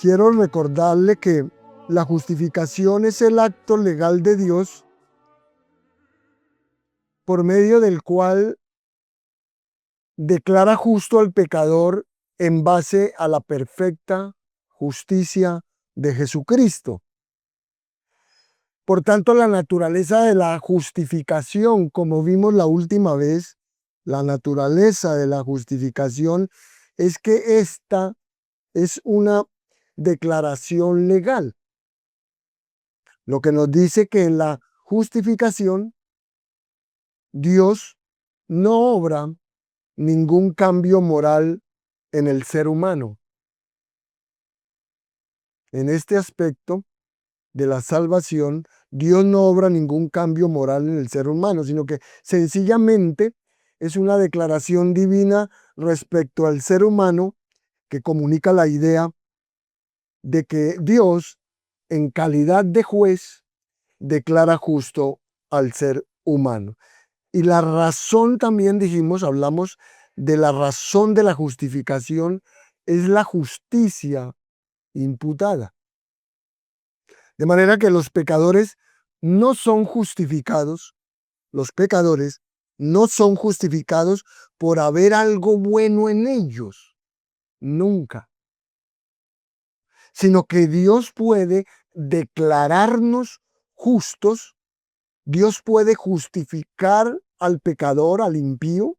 quiero recordarle que la justificación es el acto legal de Dios por medio del cual declara justo al pecador en base a la perfecta justicia de Jesucristo. Por tanto, la naturaleza de la justificación, como vimos la última vez, la naturaleza de la justificación es que esta es una declaración legal. Lo que nos dice que en la justificación Dios no obra ningún cambio moral en el ser humano. En este aspecto de la salvación, Dios no obra ningún cambio moral en el ser humano, sino que sencillamente es una declaración divina respecto al ser humano que comunica la idea de que Dios, en calidad de juez, declara justo al ser humano. Y la razón también hablamos de la razón de la justificación, es la justicia imputada. De manera que los pecadores no son justificados, los pecadores no son justificados por haber algo bueno en ellos, nunca. Sino que Dios puede declararnos justos, Dios puede justificar al pecador, al impío,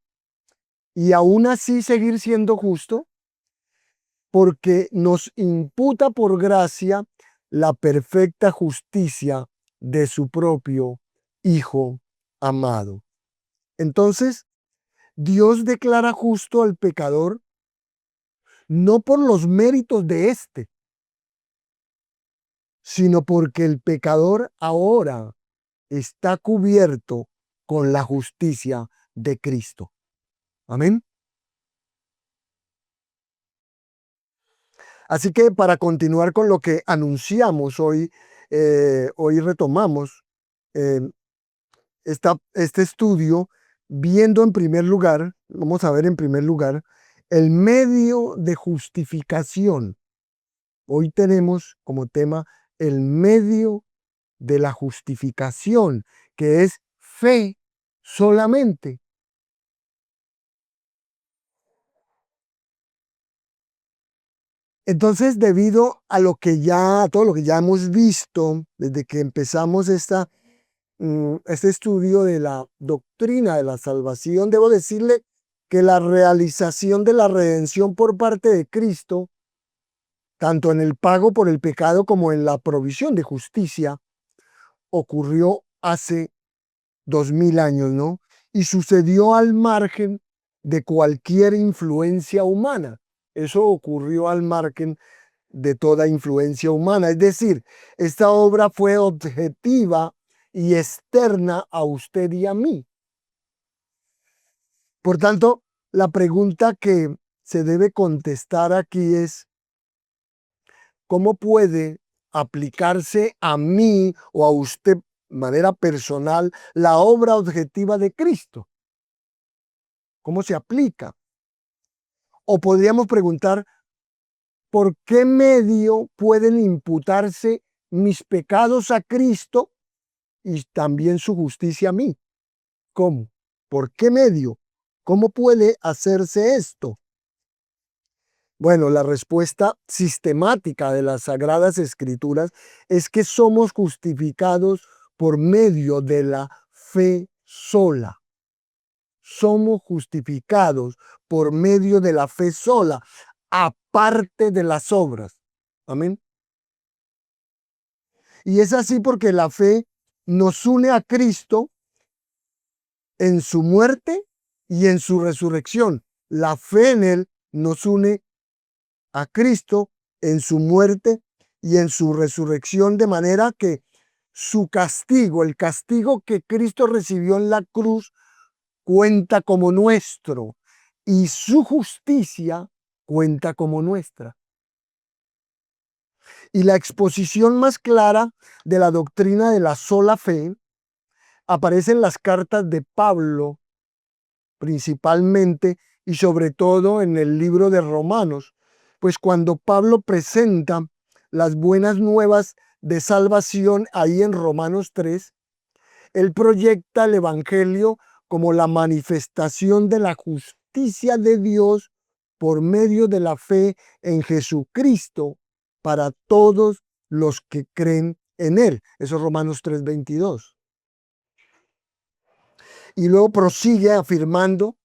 y aún así seguir siendo justo, porque nos imputa por gracia la perfecta justicia de su propio Hijo amado. Entonces, Dios declara justo al pecador no por los méritos de éste, sino porque el pecador ahora está cubierto con la justicia de Cristo. Amén. Así que para continuar con lo que anunciamos hoy, hoy retomamos eh, este estudio viendo en primer lugar, vamos a ver en primer lugar, el medio de justificación. Hoy tenemos como tema el medio de la justificación, que es fe solamente. Entonces, debido a todo lo que ya hemos visto desde que empezamos este estudio de la doctrina de la salvación, debo decirle que la realización de la redención por parte de Cristo, tanto en el pago por el pecado como en la provisión de justicia, ocurrió hace 2000 años, ¿no? Y sucedió al margen de cualquier influencia humana. Eso ocurrió al margen de toda influencia humana. Es decir, esta obra fue objetiva y externa a usted y a mí. Por tanto, la pregunta que se debe contestar aquí es, ¿cómo puede aplicarse a mí o a usted de manera personal la obra objetiva de Cristo? ¿Cómo se aplica? O podríamos preguntar, ¿por qué medio pueden imputarse mis pecados a Cristo y también su justicia a mí? ¿Cómo? ¿Por qué medio? ¿Cómo puede hacerse esto? Bueno, la respuesta sistemática de las Sagradas Escrituras es que somos justificados por medio de la fe sola. Somos justificados por medio de la fe sola, aparte de las obras. Amén. Y es así porque la fe nos une a Cristo en su muerte y en su resurrección. La fe en Él nos une a Cristo en su muerte y en su resurrección, de manera que su castigo, el castigo que Cristo recibió en la cruz, cuenta como nuestro y su justicia cuenta como nuestra. Y la exposición más clara de la doctrina de la sola fe aparece en las cartas de Pablo, principalmente y sobre todo en el libro de Romanos, pues cuando Pablo presenta las buenas nuevas de salvación ahí en Romanos 3, él proyecta el Evangelio como la manifestación de la justicia de Dios por medio de la fe en Jesucristo para todos los que creen en Él. Eso es Romanos 3:22. Y luego prosigue afirmando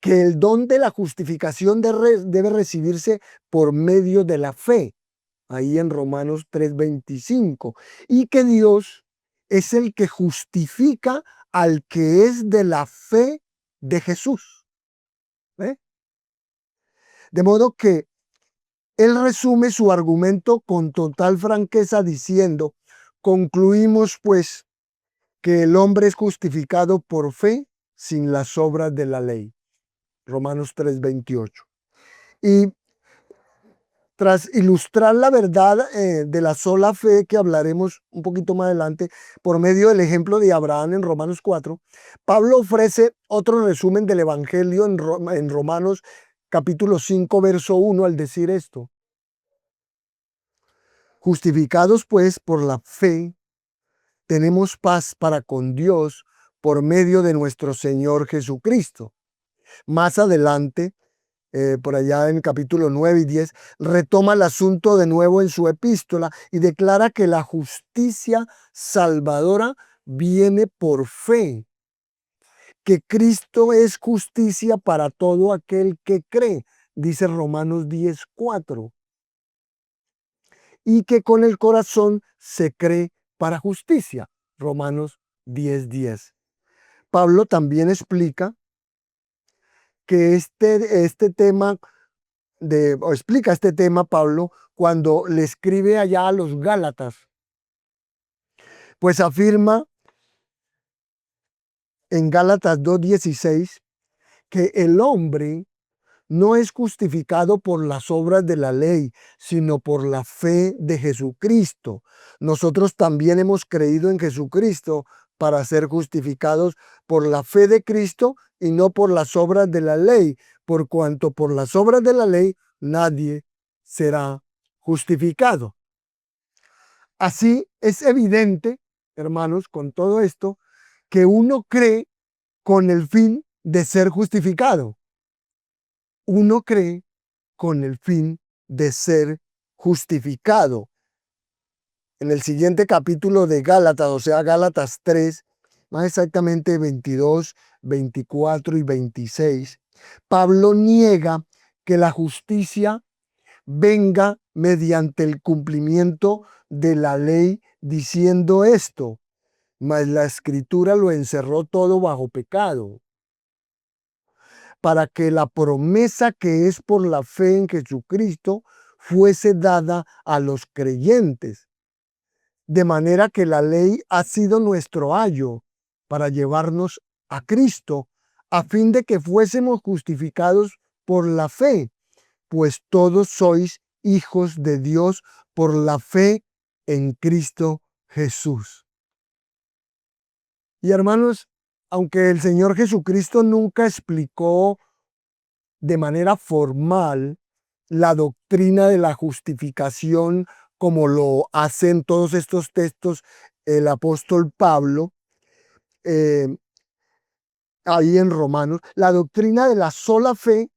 que el don de la justificación debe recibirse por medio de la fe, ahí en Romanos 3:25, y que Dios es el que justifica al que es de la fe de Jesús. ¿Ve? De modo que él resume su argumento con total franqueza diciendo, concluimos pues que el hombre es justificado por fe sin las obras de la ley. Romanos 3:28. Y tras ilustrar la verdad de la sola fe que hablaremos un poquito más adelante por medio del ejemplo de Abraham en Romanos 4, Pablo ofrece otro resumen del Evangelio en Romanos capítulo 5, verso 1 al decir esto. Justificados pues por la fe, tenemos paz para con Dios por medio de nuestro Señor Jesucristo. Más adelante, por allá en capítulo 9 y 10, retoma el asunto de nuevo en su epístola y declara que la justicia salvadora viene por fe, que Cristo es justicia para todo aquel que cree, dice Romanos 10:4, y que con el corazón se cree para justicia, Romanos 10:10. Pablo también explica que este tema o explica este tema Pablo cuando le escribe allá a los Gálatas, pues afirma en Gálatas 2:16 que el hombre no es justificado por las obras de la ley, sino por la fe de Jesucristo. Nosotros también hemos creído en Jesucristo para ser justificados por la fe de Cristo y no por las obras de la ley, por cuanto por las obras de la ley nadie será justificado. Así es evidente, hermanos, con todo esto, que uno cree con el fin de ser justificado. Uno cree con el fin de ser justificado. En el siguiente capítulo de Gálatas, o sea, Gálatas 3, más exactamente 22, 24 y 26, Pablo niega que la justicia venga mediante el cumplimiento de la ley, diciendo esto, mas la escritura lo encerró todo bajo pecado, para que la promesa que es por la fe en Jesucristo fuese dada a los creyentes. De manera que la ley ha sido nuestro ayo para llevarnos a Cristo, a fin de que fuésemos justificados por la fe, pues todos sois hijos de Dios por la fe en Cristo Jesús. Y hermanos, aunque el Señor Jesucristo nunca explicó de manera formal la doctrina de la justificación como lo hacen todos estos textos el apóstol Pablo, eh, ahí en Romanos, la doctrina de la sola fe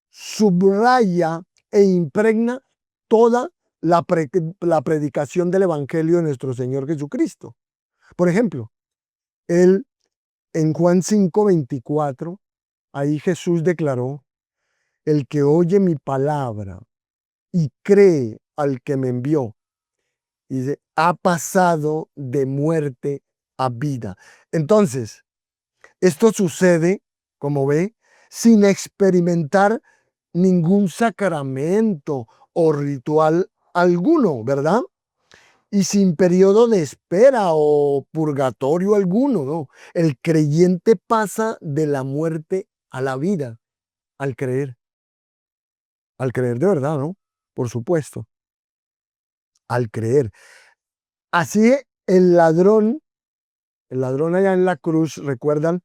subraya e impregna toda la predicación del Evangelio de nuestro Señor Jesucristo. Por ejemplo, él en Juan 5:24, ahí Jesús declaró, el que oye mi palabra y cree al que me envió, dice, ha pasado de muerte a vida. Entonces, esto sucede, como ve, sin experimentar ningún sacramento o ritual alguno, ¿verdad? Y sin periodo de espera o purgatorio alguno, ¿no? El creyente pasa de la muerte a la vida al creer de verdad, ¿no? Por supuesto, al creer. Así el ladrón allá en la cruz, recuerdan,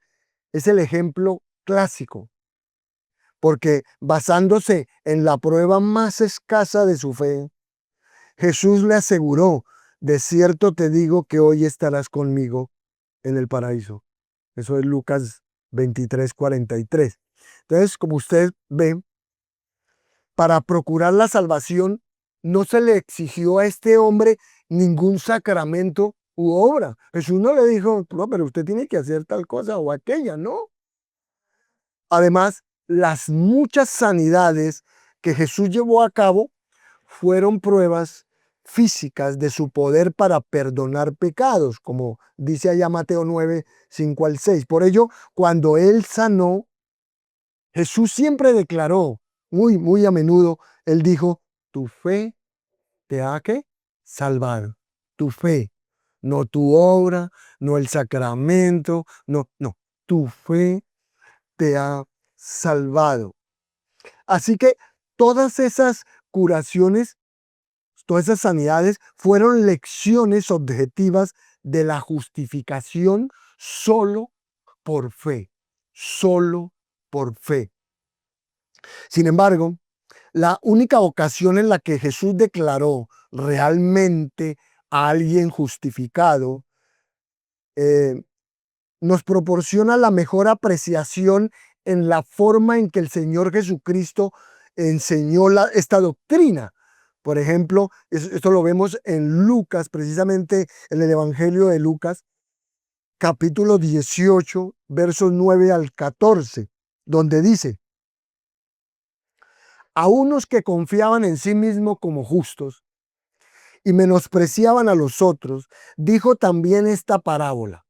es el ejemplo clásico, porque basándose en la prueba más escasa de su fe, Jesús le aseguró, de cierto te digo que hoy estarás conmigo en el paraíso. Eso es Lucas 23:43. Entonces, como usted ve, para procurar la salvación, no se le exigió a este hombre ningún sacramento u obra. Jesús no le dijo, no, pero usted tiene que hacer tal cosa o aquella, ¿no? Además, las muchas sanidades que Jesús llevó a cabo fueron pruebas físicas de su poder para perdonar pecados, como dice allá Mateo 9, 5 al 6. Por ello, cuando él sanó, Jesús siempre declaró, muy a menudo, él dijo, tu fe te ha ¿qué? Salvado. Tu fe, no tu obra, no el sacramento, no, tu fe te ha salvado. Así que todas esas curaciones, todas esas sanidades fueron lecciones objetivas de la justificación solo por fe, solo por fe. Sin embargo, la única ocasión en la que Jesús declaró realmente a alguien justificado eh, nos proporciona la mejor apreciación en la forma en que el Señor Jesucristo enseñó esta doctrina. Por ejemplo, esto lo vemos en Lucas, precisamente en el Evangelio de Lucas, capítulo 18, versos 9 al 14, donde dice, a unos que confiaban en sí mismos como justos y menospreciaban a los otros, dijo también esta parábola.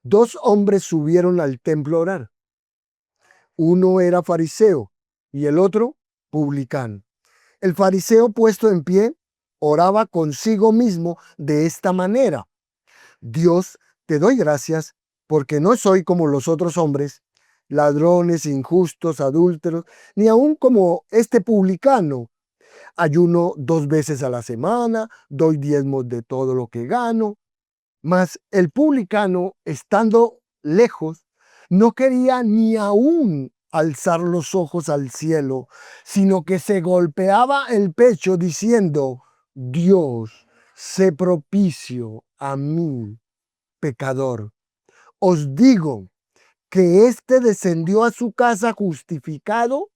Dos hombres subieron al templo a orar. Uno era fariseo y el otro publicano. El fariseo, puesto en pie, oraba consigo mismo de esta manera. Dios, te doy gracias porque no soy como los otros hombres, ladrones, injustos, adúlteros, ni aun como este publicano. Ayuno 2 veces a la semana, doy diezmos de todo lo que gano. Mas el publicano, estando lejos, no quería ni aún alzar los ojos al cielo, sino que se golpeaba el pecho diciendo, Dios, sé propicio a mí, pecador. Os digo que éste descendió a su casa justificado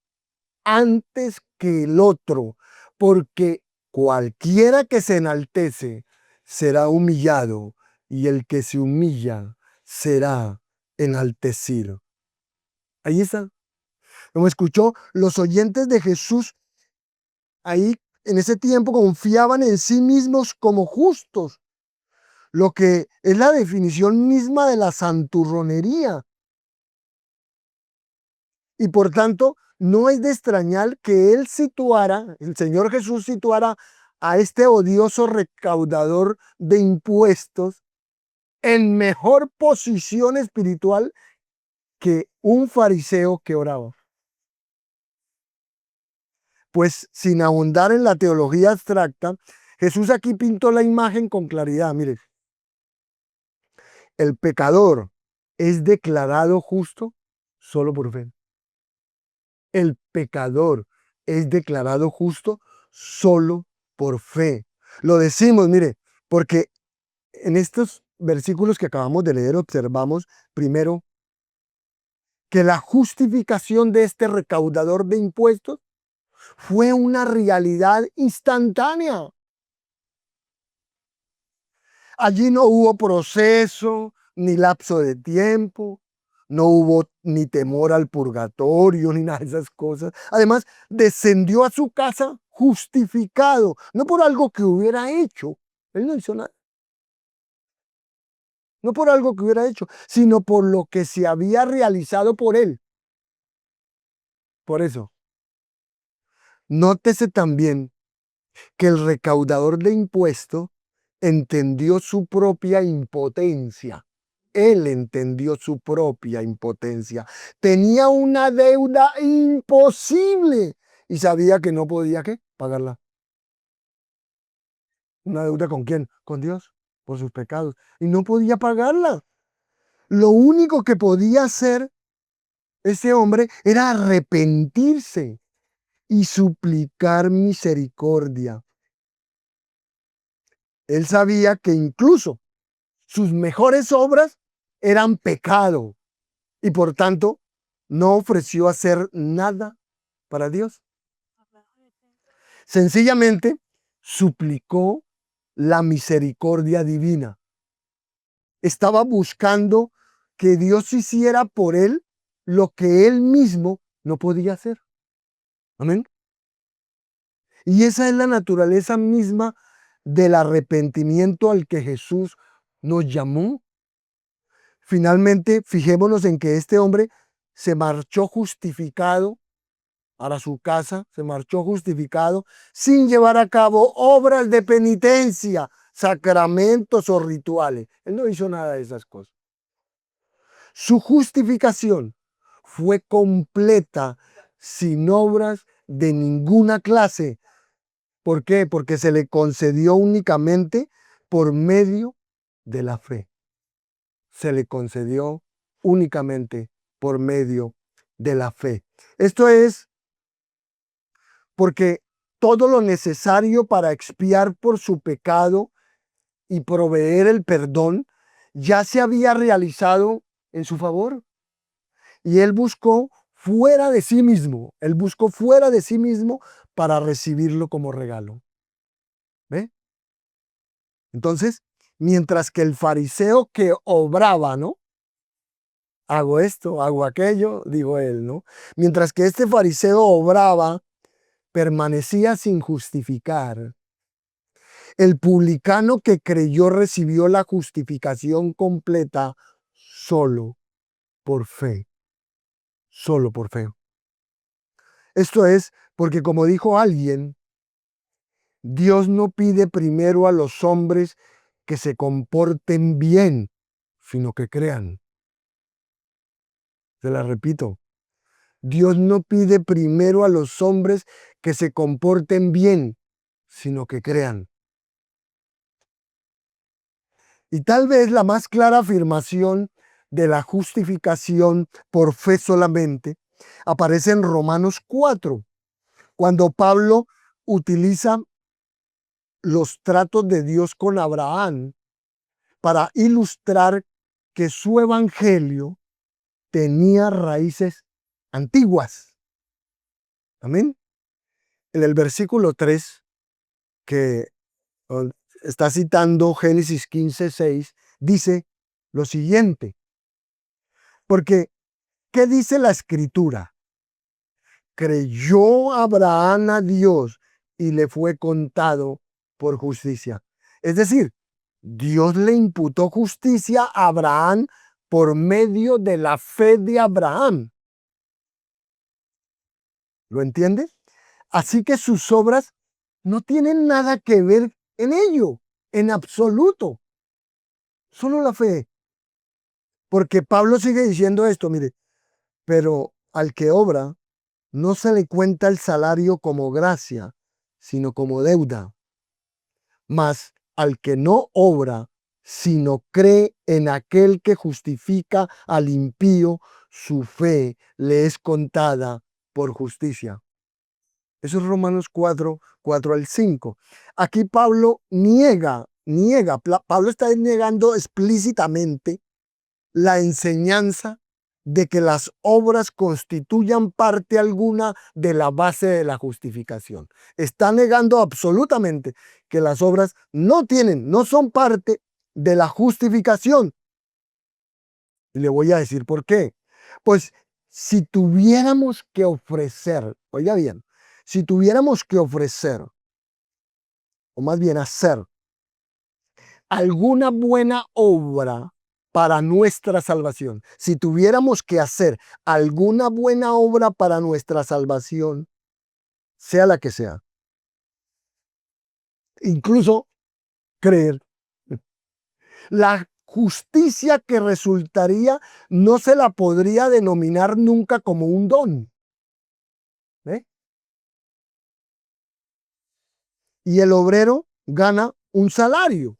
antes que el otro, porque cualquiera que se enaltece será humillado y el que se humilla será enaltecido. Ahí está. Como escuchó, los oyentes de Jesús ahí en ese tiempo confiaban en sí mismos como justos, lo que es la definición misma de la santurronería. Y por tanto, no es de extrañar que él situara, el Señor Jesús situara a este odioso recaudador de impuestos en mejor posición espiritual que un fariseo que oraba. Pues sin ahondar en la teología abstracta, Jesús aquí pintó la imagen con claridad. Mire, el pecador es declarado justo solo por fe. El pecador es declarado justo solo por fe. Lo decimos, mire, porque en estos versículos que acabamos de leer observamos primero que la justificación de este recaudador de impuestos fue una realidad instantánea. Allí no hubo proceso ni lapso de tiempo, no hubo ni temor al purgatorio ni nada de esas cosas. Además, descendió a su casa justificado, no por algo que hubiera hecho. Él no hizo nada. No por algo que hubiera hecho, sino por lo que se había realizado por él. Por eso, nótese también que el recaudador de impuestos entendió su propia impotencia. Él entendió su propia impotencia. Tenía una deuda imposible y sabía que no podía ¿qué? Pagarla. ¿Una deuda con quién? Con Dios, por sus pecados. Y no podía pagarla. Lo único que podía hacer ese hombre era arrepentirse y suplicar misericordia. Él sabía que incluso sus mejores obras eran pecado y por tanto no ofreció hacer nada para Dios. Sencillamente suplicó la misericordia divina. Estaba buscando que Dios hiciera por él lo que él mismo no podía hacer. Amén. Y esa es la naturaleza misma del arrepentimiento al que Jesús nos llamó. Finalmente, fijémonos en que este hombre se marchó justificado para su casa, se marchó justificado sin llevar a cabo obras de penitencia, sacramentos o rituales. Él no hizo nada de esas cosas. Su justificación fue completa sin obras de ninguna clase. ¿Por qué? Porque se le concedió únicamente por medio de la fe. Se le concedió únicamente por medio de la fe. Esto es porque todo lo necesario para expiar por su pecado y proveer el perdón ya se había realizado en su favor. Y él buscó fuera de sí mismo, él buscó fuera de sí mismo para recibirlo como regalo. ¿Ve? Entonces, mientras que el fariseo que obraba, ¿no? Hago esto, hago aquello, dijo él, ¿no? Mientras que este fariseo obraba, permanecía sin justificar. El publicano que creyó recibió la justificación completa solo por fe. Solo por fe. Esto es porque, como dijo alguien, Dios no pide primero a los hombres que se comporten bien, sino que crean. Se la repito. Dios no pide primero a los hombres que se comporten bien, sino que crean. Y tal vez la más clara afirmación de la justificación por fe solamente aparece en Romanos 4, cuando Pablo utiliza los tratos de Dios con Abraham para ilustrar que su evangelio tenía raíces antiguas. Amén. En el versículo 3, que está citando Génesis 15:6, dice lo siguiente, porque ¿qué dice la escritura? Creyó Abraham a Dios y le fue contado por justicia. Es decir, Dios le imputó justicia a Abraham por medio de la fe de Abraham. ¿Lo entiende? Así que sus obras no tienen nada que ver en ello, en absoluto. Solo la fe. Porque Pablo sigue diciendo esto, mire, pero al que obra no se le cuenta el salario como gracia, sino como deuda. Mas al que no obra, sino cree en aquel que justifica al impío, su fe le es contada por justicia. Eso es Romanos 4 al 5. Aquí Pablo niega, Pablo está negando explícitamente la enseñanza de que las obras constituyan parte alguna de la base de la justificación. Está negando absolutamente que las obras no son parte de la justificación. Y le voy a decir por qué. Pues si tuviéramos que ofrecer, oiga bien, si tuviéramos que ofrecer, o más bien hacer, alguna buena obra para nuestra salvación, si tuviéramos que hacer alguna buena obra para nuestra salvación, sea la que sea, incluso creer, la justicia que resultaría no se la podría denominar nunca como un don. ¿Eh? Y el obrero gana un salario.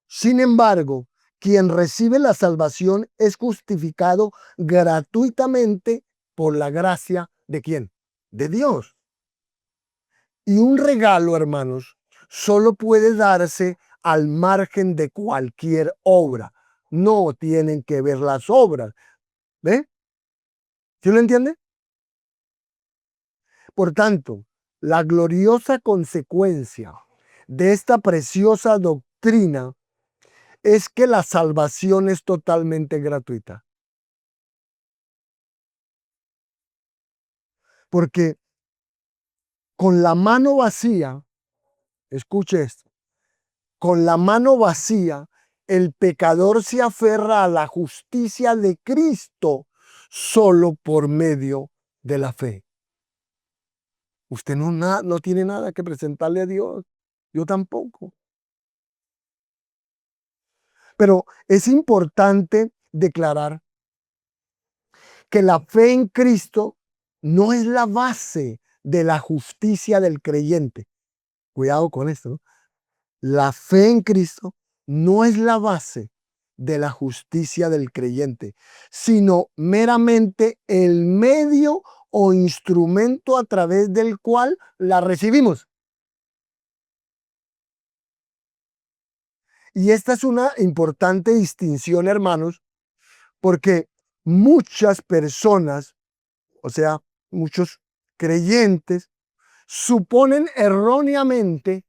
Sin embargo, quien recibe la salvación es justificado gratuitamente por la gracia ¿de quién? De Dios. Y un regalo, hermanos, solo puede darse al margen de cualquier obra. No tienen que ver las obras. ¿Ve? ¿Sí lo entiende? Por tanto, la gloriosa consecuencia de esta preciosa doctrina es que la salvación es totalmente gratuita. Porque con la mano vacía, escuche esto, con la mano vacía, el pecador se aferra a la justicia de Cristo solo por medio de la fe. Usted no tiene nada que presentarle a Dios. Yo tampoco. Pero es importante declarar que la fe en Cristo no es la base de la justicia del creyente. Cuidado con esto, ¿no? La fe en Cristo no es la base de la justicia del creyente, sino meramente el medio o instrumento a través del cual la recibimos. Y esta es una importante distinción, hermanos, porque muchas personas, o sea, muchos creyentes, suponen erróneamente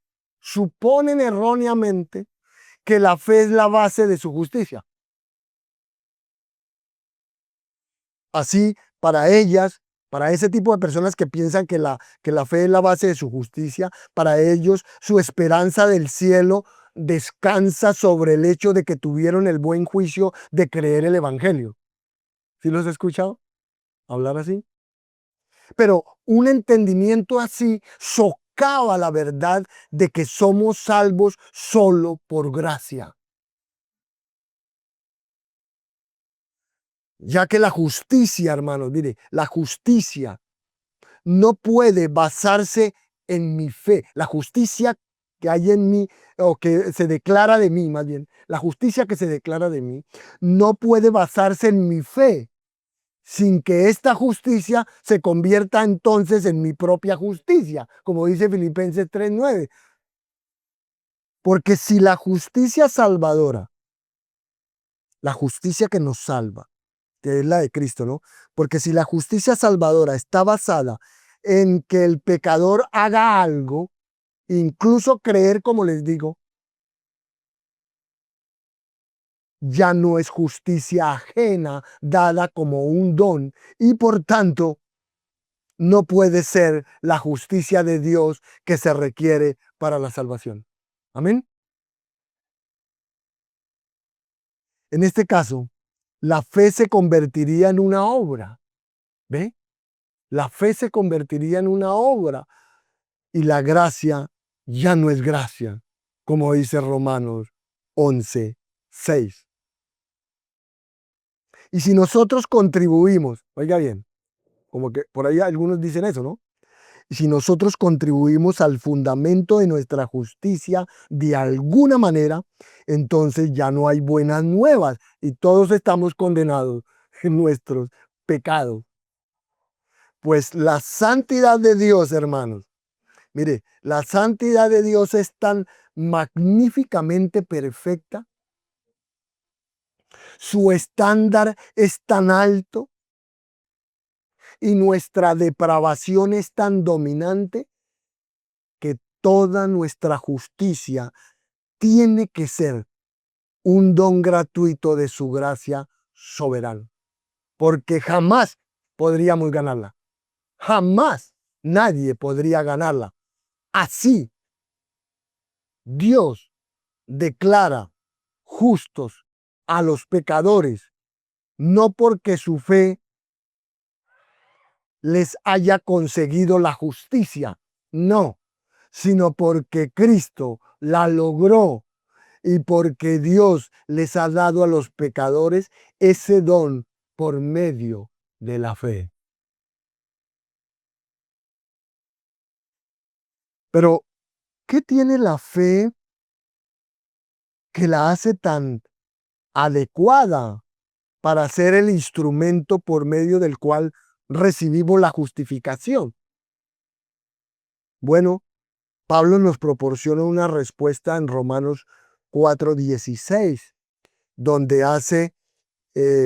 que la fe es la base de su justicia. Así, para ellas, para ese tipo de personas que piensan que la fe es la base de su justicia, para ellos su esperanza del cielo descansa sobre el hecho de que tuvieron el buen juicio de creer el Evangelio. ¿Sí los he escuchado hablar así? Pero un entendimiento así socava la verdad de que somos salvos solo por gracia. Ya que la justicia, hermanos, mire, la justicia no puede basarse en mi fe. La justicia que hay en mí, o que se declara de mí, más bien, la justicia que se declara de mí, no puede basarse en mi fe, sin que esta justicia se convierta entonces en mi propia justicia, como dice Filipenses 3:9. Porque si la justicia salvadora, la justicia que nos salva, que es la de Cristo, ¿no? Porque si la justicia salvadora está basada en que el pecador haga algo, incluso creer, como les digo, ya no es justicia ajena dada como un don y por tanto no puede ser la justicia de Dios que se requiere para la salvación. Amén. En este caso, la fe se convertiría en una obra. ¿Ve? La fe se convertiría en una obra y la gracia ya no es gracia, como dice Romanos 11:6. Y si nosotros contribuimos, oiga bien, como que por ahí algunos dicen eso, ¿no? Y si nosotros contribuimos al fundamento de nuestra justicia de alguna manera, entonces ya no hay buenas nuevas y todos estamos condenados en nuestros pecados. Pues la santidad de Dios, hermanos, mire, la santidad de Dios es tan magníficamente perfecta, su estándar es tan alto y nuestra depravación es tan dominante que toda nuestra justicia tiene que ser un don gratuito de su gracia soberana, porque jamás podríamos ganarla. Jamás nadie podría ganarla. Así, Dios declara justos a los pecadores, no porque su fe les haya conseguido la justicia, no, sino porque Cristo la logró y porque Dios les ha dado a los pecadores ese don por medio de la fe. Pero, ¿qué tiene la fe que la hace tan adecuada para ser el instrumento por medio del cual recibimos la justificación? Bueno, Pablo nos proporciona una respuesta en Romanos 4:16, donde hace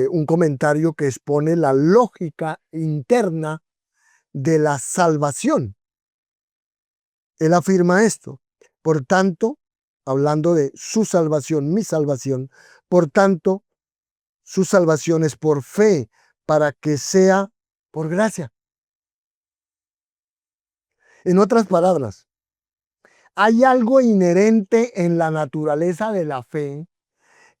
un comentario que expone la lógica interna de la salvación. Él afirma esto. Por tanto, hablando de su salvación, mi salvación, por tanto, su salvación es por fe, para que sea por gracia. En otras palabras, hay algo inherente en la naturaleza de la fe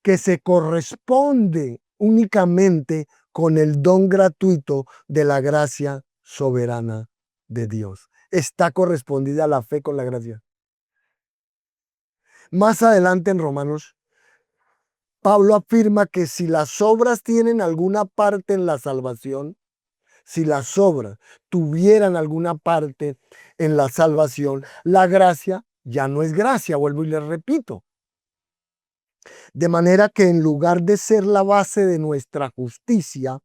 que se corresponde únicamente con el don gratuito de la gracia soberana de Dios. Está correspondida la fe con la gracia. Más adelante en Romanos, Pablo afirma que si las obras tienen alguna parte en la salvación, si las obras tuvieran alguna parte en la salvación, la gracia ya no es gracia, vuelvo y les repito. De manera que en lugar de ser la base de nuestra justicia,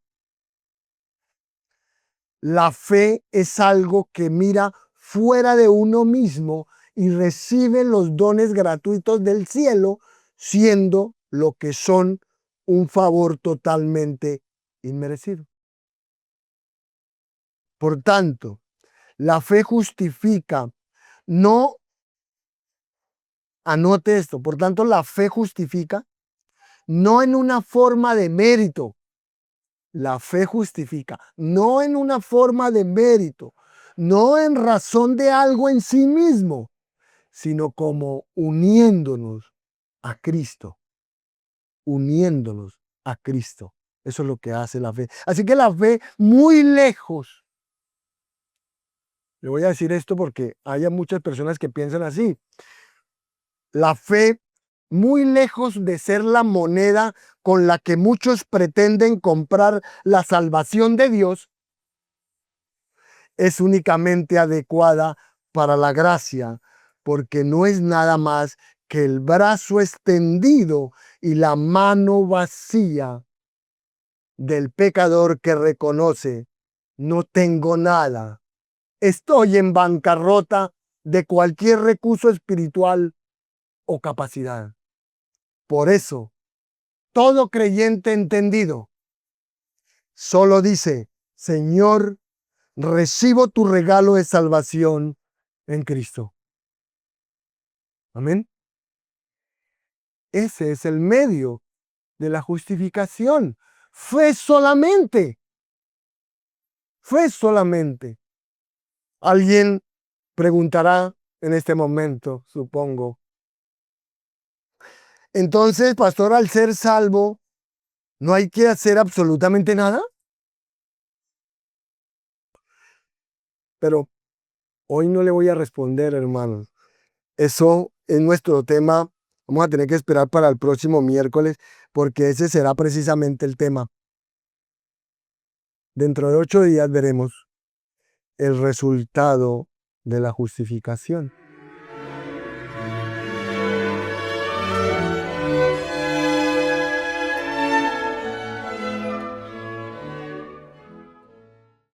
la fe es algo que mira fuera de uno mismo y recibe los dones gratuitos del cielo, siendo lo que son un favor totalmente inmerecido. Por tanto, la fe justifica, no, anote esto, por tanto, la fe justifica no en una forma de mérito. La fe justifica, no en una forma de mérito, no en razón de algo en sí mismo, sino como uniéndonos a Cristo, uniéndonos a Cristo. Eso es lo que hace la fe. Así que la fe muy lejos. Le voy a decir esto porque hay muchas personas que piensan así. La fe muy lejos de ser la moneda con la que muchos pretenden comprar la salvación de Dios, es únicamente adecuada para la gracia, porque no es nada más que el brazo extendido y la mano vacía del pecador que reconoce: no tengo nada, estoy en bancarrota de cualquier recurso espiritual o capacidad. Por eso, todo creyente entendido solo dice: Señor, recibo tu regalo de salvación en Cristo. Amén. Ese es el medio de la justificación. Fe solamente. Fe solamente. Alguien preguntará en este momento, supongo. Entonces, pastor, al ser salvo, ¿no hay que hacer absolutamente nada? Pero hoy no le voy a responder, hermanos. Eso es nuestro tema. Vamos a tener que esperar para el próximo miércoles, porque ese será precisamente el tema. Dentro de 8 días veremos el resultado de la justificación.